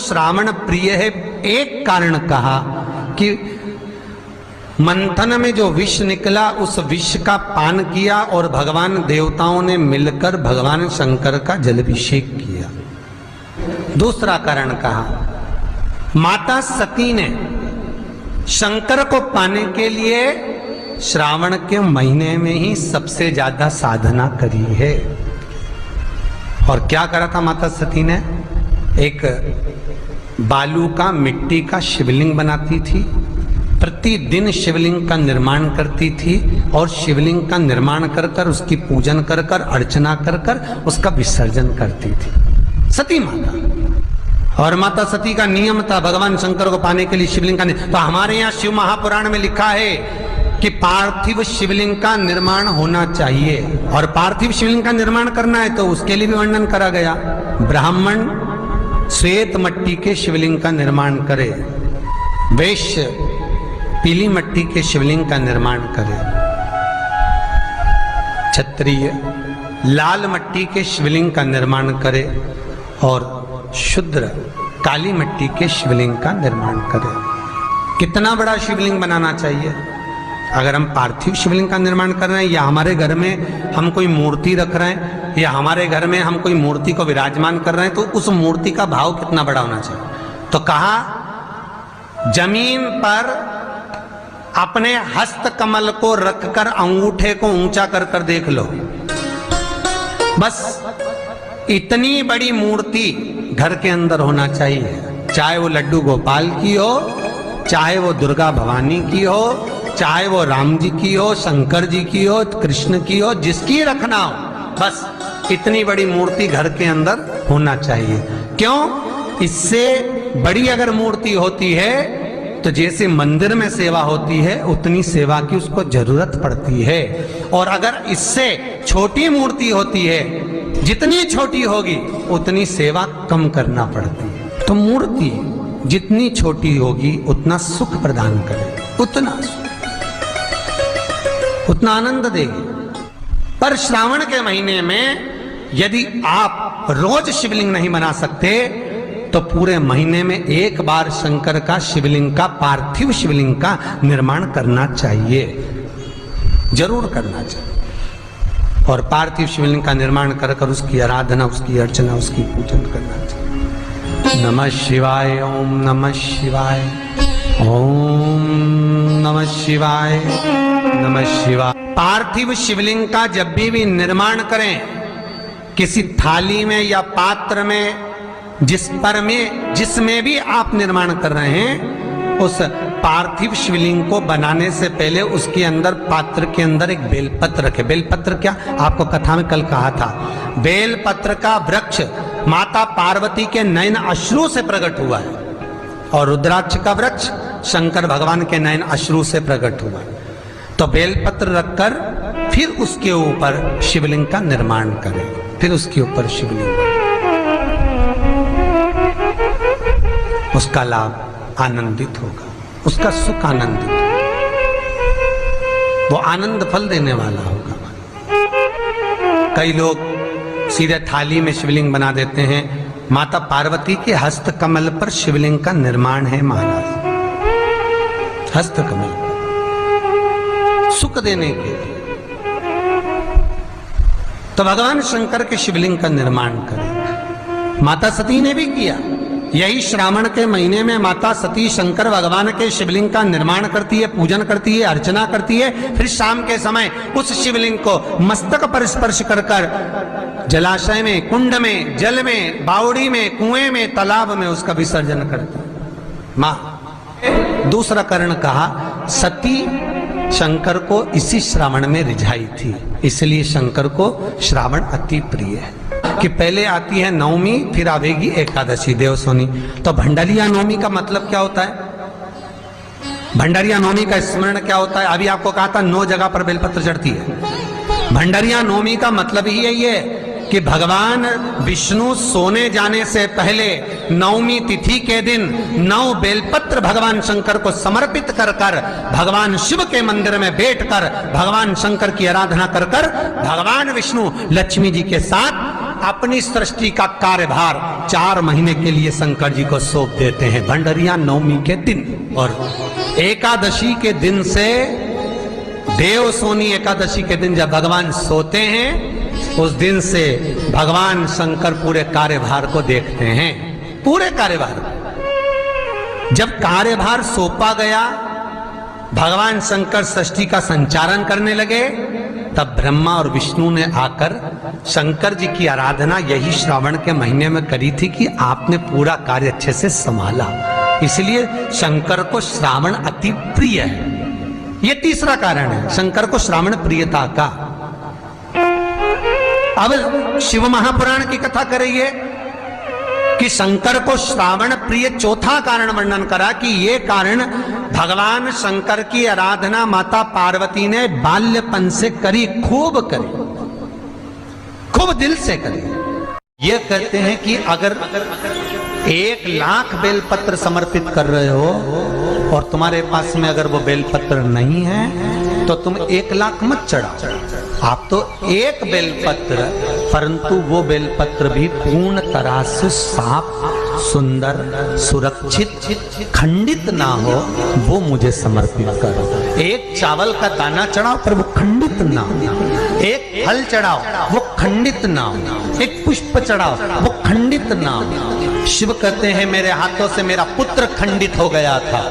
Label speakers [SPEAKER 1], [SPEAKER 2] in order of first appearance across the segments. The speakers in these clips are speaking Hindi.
[SPEAKER 1] श्रावण प्रिय है, एक कारण कहा कि मंथन में जो विष निकला उस विष का पान किया और भगवान देवताओं ने मिलकर भगवान शंकर का जलाभिषेक किया। दूसरा कारण कहा, माता सती ने शंकर को पाने के लिए श्रावण के महीने में ही सबसे ज्यादा साधना करी है। और क्या करा था माता सती ने? एक बालू का, मिट्टी का शिवलिंग बनाती थी, प्रतिदिन शिवलिंग का निर्माण करती थी और शिवलिंग का निर्माण कर कर उसकी पूजन कर कर अर्चना कर कर उसका विसर्जन करती थी सती माता। और माता सती का नियम था भगवान शंकर को पाने के लिए शिवलिंग का। तो हमारे यहाँ शिव महापुराण में लिखा है कि पार्थिव शिवलिंग का निर्माण होना चाहिए, और पार्थिव शिवलिंग का निर्माण करना है तो उसके लिए भी वर्णन करा गया। ब्राह्मण श्वेत मट्टी के शिवलिंग का निर्माण करे, वैश्य पीली मट्टी के शिवलिंग का निर्माण करे, क्षत्रिय लाल मट्टी के शिवलिंग का निर्माण करे और शूद्र काली मट्टी के शिवलिंग का निर्माण करे। कितना बड़ा शिवलिंग बनाना चाहिए? अगर हम पार्थिव शिवलिंग का निर्माण कर रहे हैं या हमारे घर में हम कोई मूर्ति रख रहे हैं या हमारे घर में हम कोई मूर्ति को विराजमान कर रहे हैं, तो उस मूर्ति का भाव कितना बड़ा होना चाहिए? तो कहा, जमीन पर अपने हस्त कमल को रखकर अंगूठे को ऊंचा कर कर देख लो, बस इतनी बड़ी मूर्ति घर के अंदर होना चाहिए। चाहे वो लड्डू गोपाल की हो, चाहे वो दुर्गा भवानी की हो, चाहे वो राम जी की हो, शंकर जी की हो, कृष्ण की हो, जिसकी रखना हो, बस इतनी बड़ी मूर्ति घर के अंदर होना चाहिए। क्यों? इससे बड़ी अगर मूर्ति होती है तो जैसे मंदिर में सेवा होती है उतनी सेवा की उसको जरूरत पड़ती है, और अगर इससे छोटी मूर्ति होती है, जितनी छोटी होगी उतनी सेवा कम करना पड़ती है। तो मूर्ति जितनी छोटी होगी उतना सुख प्रदान करेगी, उतना आनंद देगी। पर श्रावण के महीने में यदि आप रोज शिवलिंग नहीं बना सकते तो पूरे महीने में एक बार शंकर का शिवलिंग का, पार्थिव शिवलिंग का निर्माण करना चाहिए, जरूर करना चाहिए। और पार्थिव शिवलिंग का निर्माण कर कर उसकी आराधना, उसकी अर्चना, उसकी पूजन करना चाहिए। नमः शिवाय, ओम नमः शिवाय, ओम नमः शिवाय, नमः शिवाय। पार्थिव शिवलिंग का जब भी निर्माण करें, किसी थाली में या पात्र में, जिसमें भी आप निर्माण कर रहे हैं, उस पार्थिव शिवलिंग को बनाने से पहले उसके अंदर, पात्र के अंदर एक बेलपत्र रखे। बेलपत्र क्या, आपको कथा में कल कहा था, बेलपत्र का वृक्ष माता पार्वती के नयन अश्रु से प्रकट हुआ है, और रुद्राक्ष का वृक्ष शंकर भगवान के नयन अश्रु से प्रकट हुआ है। तो बेलपत्र रखकर फिर उसके ऊपर शिवलिंग का निर्माण करें, फिर उसके ऊपर शिवलिंग, उसका लाभ आनंदित होगा, उसका सुख आनंदित होगा, वो आनंद फल देने वाला होगा। कई लोग सीधे थाली में शिवलिंग बना देते हैं। माता पार्वती के हस्त कमल पर शिवलिंग का निर्माण है महाराज, हस्त कमल पर सुख देने के लिए। तो भगवान शंकर के शिवलिंग का निर्माण करें। माता सती ने भी किया। यही श्रावण के महीने में माता सती शंकर भगवान के शिवलिंग का निर्माण करती है, पूजन करती है, अर्चना करती है। फिर शाम के समय उस शिवलिंग को मस्तक पर स्पर्श कर कर जलाशय में, कुंड में, जल में, बावड़ी में, कुएं में, तालाब में उसका विसर्जन करती है मां। दूसरा कारण कहा, सती शंकर को इसी श्रावण में रिझाई थी, इसलिए शंकर को श्रावण अति प्रिय है। कि पहले आती है नवमी, फिर आवेगी एकादशी, देवसोनी। तो भंडारिया नवमी का मतलब क्या होता है? भंडारिया नवमी का स्मरण क्या होता है? अभी आपको कहा था 9 जगह पर बेलपत्र चढ़ती है। भंडारिया नवमी का मतलब ही यही है कि भगवान विष्णु सोने जाने से पहले नवमी तिथि के दिन 9 बेलपत्र भगवान शंकर को समर्पित कर कर भगवान शिव के मंदिर में बैठकर भगवान शंकर की आराधना कर कर भगवान विष्णु लक्ष्मी जी के साथ अपनी सृष्टि का कार्यभार 4 महीने के लिए शंकर जी को सौंप देते हैं भंडरिया नवमी के दिन। और एकादशी के दिन से, देव सोनी एकादशी के दिन जब भगवान सोते हैं, उस दिन से भगवान शंकर पूरे कार्यभार को देखते हैं, पूरे कार्यभार। जब कार्यभार सौंपा गया, भगवान शंकर सृष्टि का संचालन करने लगे, तब ब्रह्मा और विष्णु ने आकर शंकर जी की आराधना यही श्रावण के महीने में करी थी कि आपने पूरा कार्य अच्छे से संभाला, इसलिए शंकर को श्रावण अति प्रिय है। ये तीसरा कारण है शंकर को श्रावण प्रियता का। अब शिव महापुराण की कथा करिए कि शंकर को श्रावण प्रिय चौथा कारण वर्णन करा कि ये कारण भगवान शंकर की आराधना माता पार्वती ने बाल्यपन से करी, खूब करी, खूब दिल से करी। ये कहते हैं कि अगर 1,00,000 बेलपत्र समर्पित कर रहे हो और तुम्हारे पास में अगर वो बेलपत्र नहीं है तो तुम 1,00,000 मत चढ़ाओ, आप तो 1 बेलपत्र, परंतु वो बेलपत्र भी पूर्ण तरह से साफ, सुंदर, सुरक्षित, खंडित ना हो, वो मुझे समर्पित करो। 1 चावल का दाना चढ़ाओ पर वो खंडित ना हो, 1 फल चढ़ाओ वो खंडित ना हो, 1 पुष्प चढ़ाओ वो खंडित ना हो। शिव कहते हैं मेरे हाथों से मेरा पुत्र खंडित हो गया था,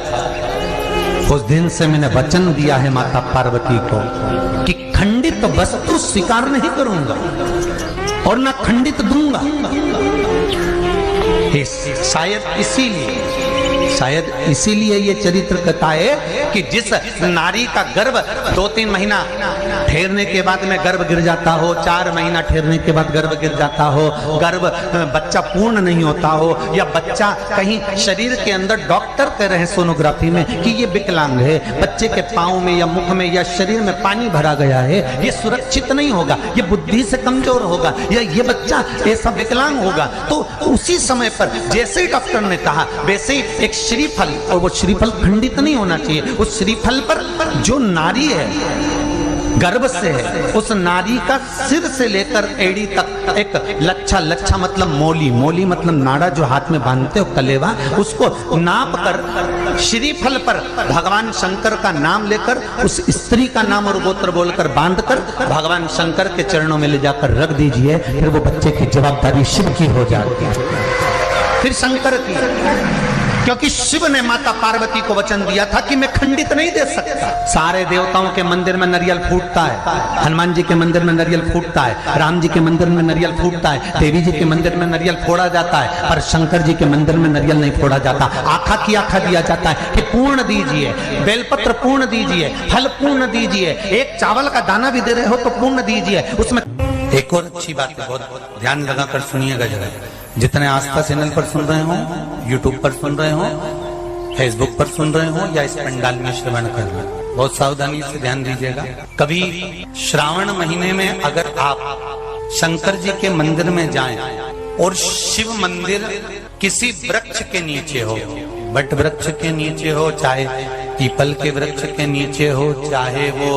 [SPEAKER 1] उस दिन से मैंने वचन दिया है माता पार्वती को कि खंडित वस्तु स्वीकार नहीं करूंगा और ना खंडित दूंगा। शायद इसीलिए ये चरित्र कहता है कि जिस नारी का गर्भ 2-3 महीना ठहरने के बाद में गर्भ गिर जाता हो, 4 महीना ठहरने के बाद गर्भ गिर जाता हो, गर्भ बच्चा पूर्ण नहीं होता हो, या बच्चा कहीं शरीर के अंदर डॉक्टर कह रहे हैं सोनोग्राफी में कि ये विकलांग है, बच्चे के पाँव में या मुख में या शरीर में पानी भरा गया है, ये सुरक्षित नहीं होगा, ये बुद्धि से कमजोर होगा, या ये बच्चा ऐसा विकलांग होगा, तो उसी समय पर जैसे ही डॉक्टर ने कहा वैसे ही एक श्रीफल, और वो श्रीफल खंडित नहीं होना चाहिए, उस श्रीफल पर जो नारी है गर्भ से है, उस नारी का सिर से लेकर एड़ी तक एक लच्छा मतलब मोली मतलब नाड़ा जो हाथ में बांधते हो कलेवा, उसको नाप कर श्रीफल पर भगवान शंकर का नाम लेकर उस स्त्री का नाम और गोत्र बोलकर बांधकर भगवान शंकर के चरणों में ले जाकर रख दीजिए, फिर वो बच्चे की जवाबदारी शिव की हो जाती है, फिर शंकर की, क्योंकि शिव ने माता पार्वती को वचन दिया था कि मैं खंडित नहीं दे सकता। सारे देवताओं के मंदिर में नारियल फूटता है, हनुमान जी के मंदिर में नारियल फूटता है, राम जी के मंदिर में नारियल फूटता है, देवी जी के मंदिर में नारियल फोड़ा जाता है, पर शंकर जी के मंदिर में नारियल नहीं फोड़ा जाता। आखा की आखा दिया जाता है कि पूर्ण दीजिए, बेलपत्र पूर्ण दीजिए, फल पूर्ण दीजिए, 1 चावल का दाना भी दे रहे हो तो पूर्ण दीजिए। उसमें एक और अच्छी बात है, बहुत ध्यान लगाकर सुनिएगा जरा, जितने आस्था चैनल पर सुन रहे हो, यूट्यूब पर सुन रहे हो, फेसबुक पर सुन रहे हो, या इस पंडाल में श्रवण कर रहे हो, बहुत सावधानी से ध्यान दीजिएगा। कभी श्रावण महीने में अगर आप शंकर जी के मंदिर में जाएं और शिव मंदिर किसी वृक्ष के नीचे हो, बट वृक्ष के नीचे हो, चाहे पीपल के वृक्ष के नीचे हो, चाहे वो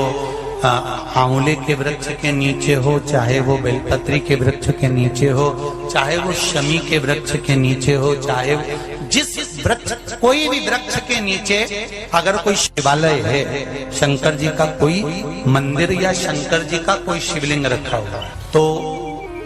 [SPEAKER 1] आंवले के वृक्ष के नीचे हो, चाहे वो बेलपत्री के वृक्ष के नीचे हो, चाहे वो शमी के वृक्ष के नीचे हो, चाहे जिस वृक्ष, कोई भी वृक्ष के नीचे अगर कोई शिवालय है, शंकर जी का कोई मंदिर या शंकर जी का कोई शिवलिंग रखा हुआ, तो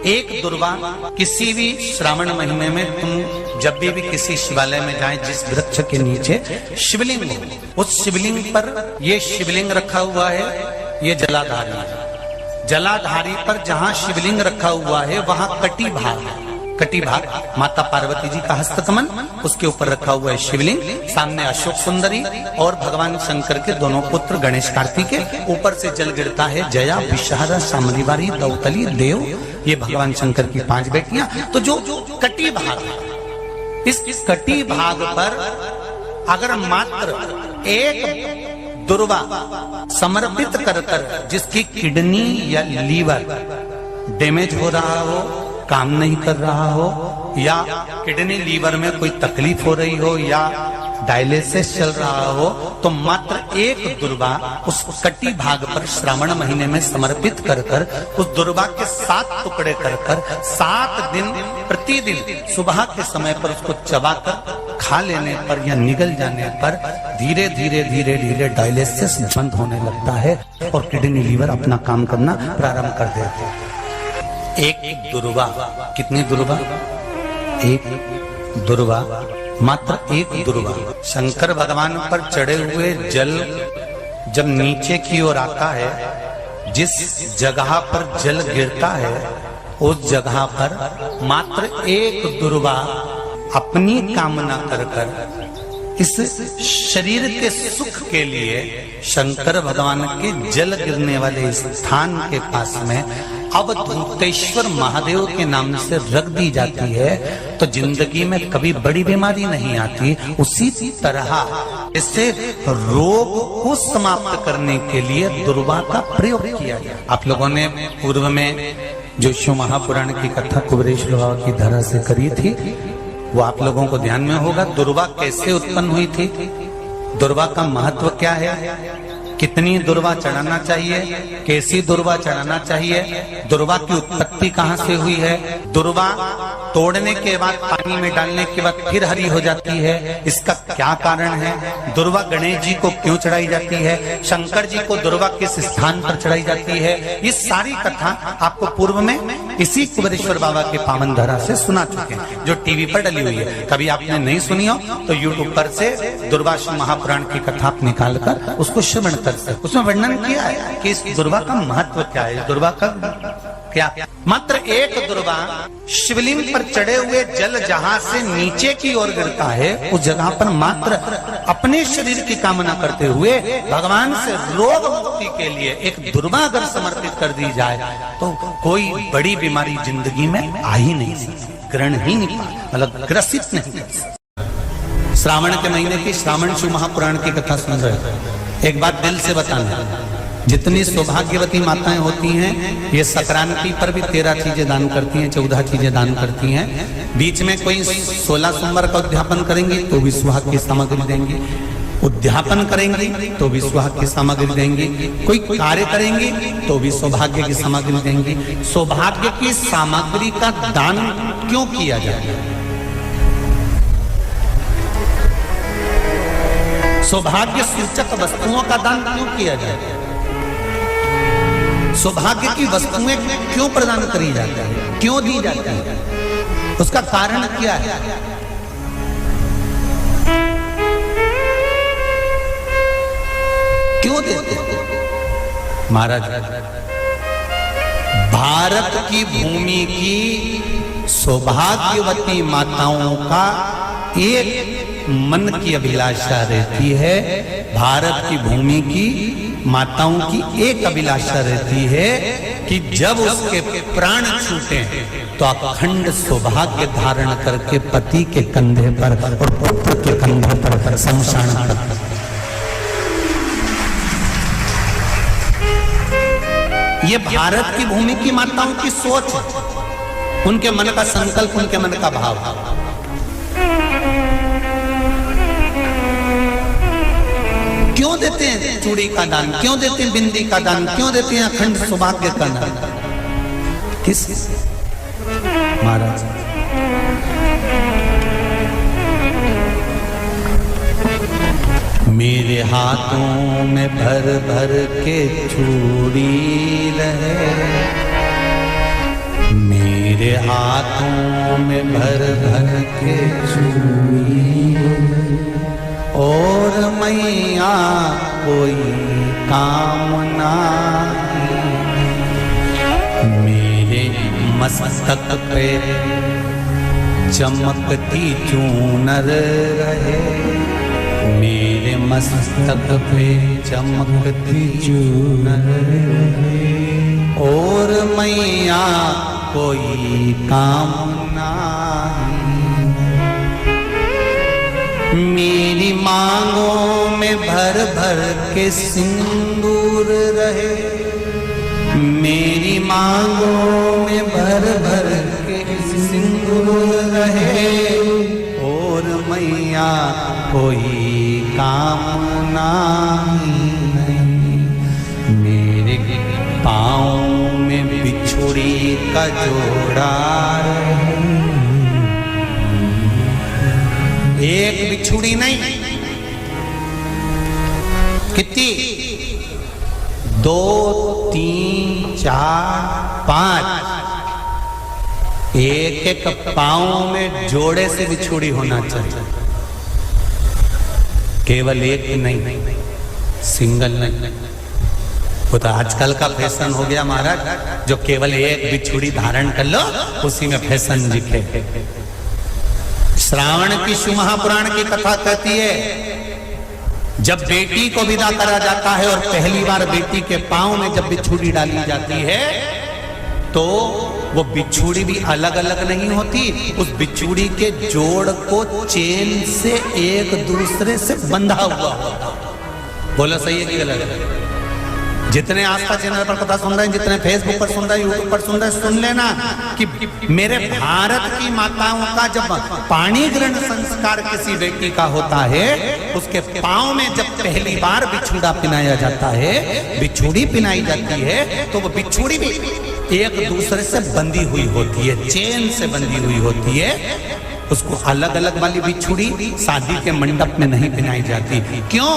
[SPEAKER 1] एक दुर्वा किसी भी श्रावण महीने में तुम जब भी किसी शिवालय में जाएं, जिस वृक्ष के नीचे शिवलिंग हो, उस शिवलिंग पर ये शिवलिंग रखा हुआ है, ये जलाधारी है। जलाधारी पर जहां शिवलिंग रखा हुआ है वहां कटी भाग है, कटी भाग माता पार्वती जी का हस्तकमल, उसके ऊपर रखा हुआ है शिवलिंग, सामने अशोक सुंदरी और भगवान शंकर के दोनों पुत्र गणेश कार्तिकेय, ऊपर से जल गिरता है जया, विषहारा, शामलीवारी, दौतली, देव, ये भगवान शंकर की 5 बेटियां। तो जो कटी भाग है, इस कटी भाग पर अगर मात्र एक दुर्वा समर्पित कर जिसकी किडनी या लीवर डैमेज हो रहा हो, काम नहीं कर रहा हो, या किडनी लीवर में कोई तकलीफ हो रही हो, या डायलिसिस चल रहा हो तो मात्र एक दुर्वा उस कटी भाग पर श्रावण महीने में समर्पित कर कर उस दुर्वा के 7 टुकड़े कर कर 7 दिन प्रतिदिन सुबह के समय पर उसको चबाकर खा लेने पर या निगल जाने पर धीरे धीरे धीरे धीरे डायलिसिस बंद होने लगता है और किडनी लीवर अपना काम करना प्रारंभ कर देते हैं। एक दुर्वा, कितनी दुर्वा? एक दुर्वा, मात्र एक दुर्वा। शंकर भगवान पर चढ़े हुए जल जब नीचे की ओर आता है, जिस जगह पर जल गिरता है उस जगह पर मात्र एक दुर्वा अपनी कामना कर कर इस शरीर के सुख के लिए शंकर भगवान के जल गिरने वाले स्थान के पास में अवधूतेश्वर महादेव के नाम से रख दी जाती है तो जिंदगी में कभी बड़ी बीमारी नहीं आती। उसी तरह इससे रोग को समाप्त करने के लिए दुर्वा का प्रयोग किया गया। आप लोगों ने पूर्व में जो शिव महापुराण की कथा कुबेरेश्वर बाबा की धरा से करी थी वो आप लोगों को ध्यान में होगा। दुर्वा कैसे उत्पन्न हुई थी, दुर्वा का महत्व क्या है, कितनी दुर्वा चढ़ाना चाहिए, कैसी दुर्वा चढ़ाना चाहिए, दुर्वा की उत्पत्ति कहाँ से हुई है, दुर्वा तोड़ने के बाद पानी में डालने के बाद फिर हरी हो जाती है, इसका क्या कारण है, दुर्वा गणेश जी को क्यों चढ़ाई जाती है, शंकर जी को दुर्वा किस स्थान पर चढ़ाई जाती है, ये सारी कथा आपको पूर्व में इसी कुबेरेश्वर बाबा के पावन धरा से सुना चुके हैं जो टीवी पर डली हुई है। कभी आपने नहीं सुनी हो तो यूट्यूब पर से दुर्वा महापुराण की कथा आप निकाल कर उसको श्रवण कर सकते। उसमें वर्णन किया है कि इस दुर्वा का महत्व क्या है, दुर्वा का क्या। मात्र एक दुर्वा शिवलिंग पर चढ़े हुए जल जहां से नीचे की ओर गिरता है उस जगह पर मात्र अपने शरीर की कामना करते हुए भगवान से रोग मुक्ति के लिए एक दुर्वा अगर समर्पित कर दी जाए तो कोई बड़ी बीमारी जिंदगी में आ ही नहीं सकती, ग्रहण ही नहीं पाती, मतलब ग्रसित नहीं कर सकती। श्रावण के महीने की श्रावण शिव महापुराण की कथा सुन रहे हो, एक बात दिल से बताना, जितनी सौभाग्यवती माताएं होती हैं ये संक्रांति पर भी 13 चीजें दान करती हैं, 14 चीजें दान करती हैं। बीच में कोई 16 सोमवार का उद्यापन करेंगी तो भी सुहाग की सामग्री देंगी, उद्यापन करेंगी तो भी सुहाग की सामग्री देंगी, कोई कार्य करेंगी तो भी सौभाग्य की सामग्री देंगी। सौभाग्य की सामग्री का दान क्यों किया जाए, सौभाग्य सूचक वस्तुओं का दान क्यों किया जाए, सौभाग्य की वस्तुएं क्यों प्रदान करी जाती है, क्यों दी जाती है, उसका कारण क्या है। क्यों देते हैं महाराज? भारत की भूमि की सौभाग्यवती माताओं का एक मन की अभिलाषा रहती है, भारत की भूमि की माताओं की एक अभिलाषा रहती है कि जब उसके प्राण छूटे तो अखंड सौभाग्य धारण करके पति के कंधे पर और पुत्र के कंधे पर शमशान कर। ये भारत की भूमि की माताओं की सोच है, उनके मन का संकल्प, उनके मन का भाव। क्यों देते हैं चूड़ी का दान, क्यों देते हैं बिंदी का दान, क्यों देते हैं अखंड सौभाग्य का दान, किस महाराज? मेरे हाथों में भर भर के चूड़ी रहे, मेरे हाथों में भर भर के चूड़ी और मैया कोई कामना, मेरे मस्तक पे चमकती चूनर रहे, मेरे मस्तक पे चमकती चूनर रहे और मैया कोई कामना, मेरी मांगों में भर भर के सिंदूर रहे, मेरी मांगों में भर भर के सिंदूर रहे और मैं मैया कोई कामना नहीं, मेरे पाँव में बिछुड़ी का जोड़ा रहे। एक बिछुड़ी नहीं, कितनी? 2, 3, 4, 5, एक एक पाँव में जोड़े से बिछुड़ी होना चाहिए। केवल एक नहीं, सिंगल नहीं। वो तो आजकल का फैशन हो गया महाराज, जो केवल एक बिछुड़ी धारण कर लो उसी में फैशन दिखे। श्रावण की शिव महापुराण की कथा कहती है, जब बेटी को विदा करा जाता है और पहली बार बेटी के पांव में जब बिछुड़ी डाली जाती है तो वो बिछुड़ी भी अलग अलग नहीं होती, उस बिछुड़ी के जोड़ को चेन से एक दूसरे से बंधा हुआ होता। बोला सही है कि गलत है? जितने आस्था चैनल पर कथा सुन रहे हैं, जितने फेसबुक पर सुन रहे हैं, यूट्यूब पर सुन रहे हैं, सुन लेना कि मेरे भारत की माताओं का जब पाणी ग्रहण संस्कार किसी बेटी का होता है, उसके पांव में जब पहली बार बिछुड़ा पिनाया जाता है, बिछुड़ी पिनाई जाती है, तो वो बिछुड़ी भी एक दूसरे से बंधी हुई होती है, चेन से बंधी हुई होती है। उसको अलग अलग वाली बिछुड़ी शादी के मंडप में नहीं पिनाई जाती। क्यों?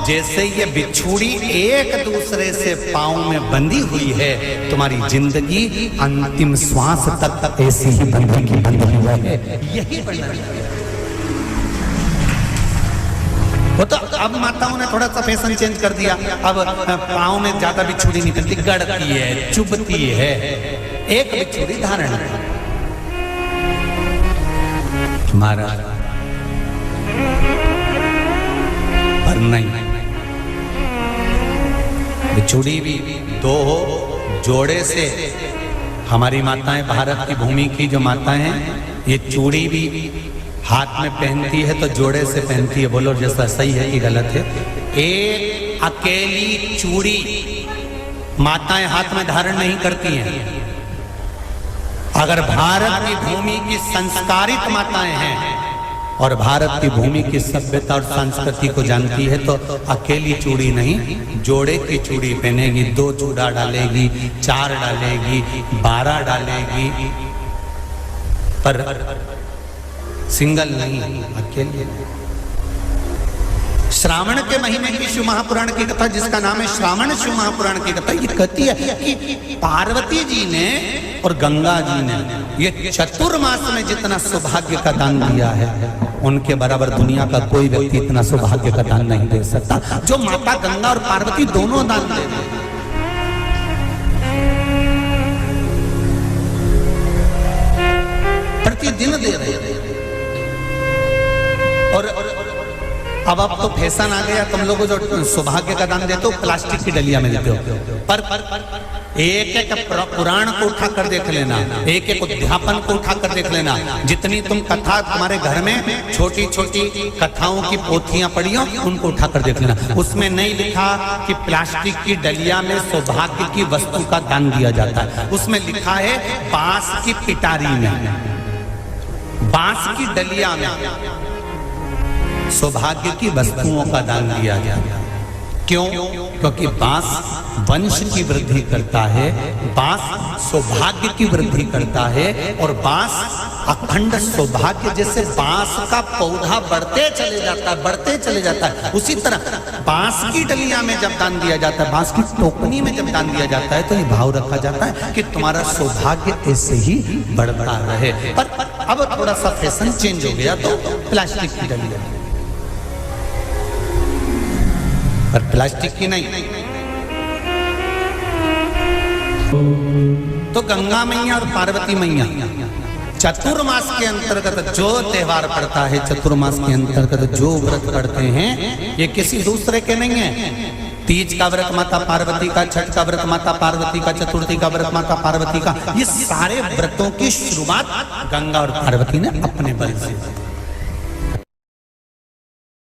[SPEAKER 1] जैसे ये बिछुड़ी एक दूसरे से पांव में बंधी हुई है, तुम्हारी जिंदगी अंतिम श्वास तक ऐसी ही बंधी हुई है। यही वर्णन है। वो तो अब माताओं ने थोड़ा सा फैशन चेंज कर दिया, अब पांव में ज्यादा बिछुड़ी नहीं बनती, गड़ती है, चुभती है, एक बिछुड़ी धारण है। महाराज पर नहीं, बिछुड़ी भी 2 हो, जोड़े से। हमारी माताएं, भारत की भूमि की जो माताएं हैं, ये चूड़ी भी हाथ में पहनती है तो जोड़े से पहनती है। बोलो जैसा सही है कि गलत है? एक अकेली चूड़ी माताएं हाथ में धारण नहीं करती हैं। अगर भारत की भूमि की संस्कारित माताएं हैं और भारत की भूमि की सभ्यता और संस्कृति को जानती है, तो अकेली चूड़ी नहीं, जोड़े की चूड़ी पहनेगी, 2 चूड़ा डालेगी, 4 डालेगी, 12 डालेगी, पर सिंगल नहीं, अकेले। श्रावण के महीने की शिव महापुराण की कथा, जिसका नाम है श्रावण शिव महापुराण की कथा, ये कहती है कि पार्वती जी ने और गंगा जी ने ये चतुर्मास में जितना सौभाग्य का दान दिया है, उनके बराबर दुनिया का कोई व्यक्ति इतना सौभाग्य का दान नहीं दे सकता, जो माता गंगा और पार्वती दोनों दान दे रहे हैं। प्रतिदिन दे रहे हैं। और अब तो फैशन आ गया, तुम लोगों जो सौभाग्य का दान देते हो प्लास्टिक की डलिया में देते हो, पर एक एक पुराण को उठा कर देख लेना, एक एक उद्यापन को उठा कर देख लेना। जितनी तुम कथा तुम्हारे घर में छोटी छोटी कथाओं की पोथियां पड़ी हो, उनको उठा कर देख लेना। उसमें नहीं लिखा कि प्लास्टिक की डलिया में सौभाग्य की वस्तु का दान दिया जाता है। उसमें लिखा है बांस की पिटारी में, बांस की डलिया में सौभाग्य की वस्तुओं का दान दिया गया। क्यों? क्योंकि बांस वंश की वृद्धि करता है, बांस सौभाग्य की वृद्धि करता है, और बांस अखंड सौभाग्य। जैसे बांस का पौधा बढ़ते चले जाता है, बढ़ते चले जाता है, उसी तरह बांस की डलिया में जब दान दिया जाता है, बांस की टोकनी में जब दान दिया जाता है, तो ये भाव रखा जाता है कि तुम्हारा सौभाग्य ऐसे ही बढ़ता रहे। पर अब थोड़ा सा फैशन चेंज हो गया, तो प्लास्टिक की डलिया, पर प्लास्टिक की नहीं। तो गंगा मैया और पार्वती मैया चतुर्मास के अंतर्गत जो त्योहार पड़ता है, चतुर्मास के अंतर्गत जो व्रत पड़ते हैं, ये किसी दूसरे के नहीं है। तीज का व्रत माता पार्वती का, छठ का व्रत माता पार्वती का, चतुर्थी का व्रत माता पार्वती का, ये सारे व्रतों की शुरुआत गंगा और पार्वती ने अपने बल से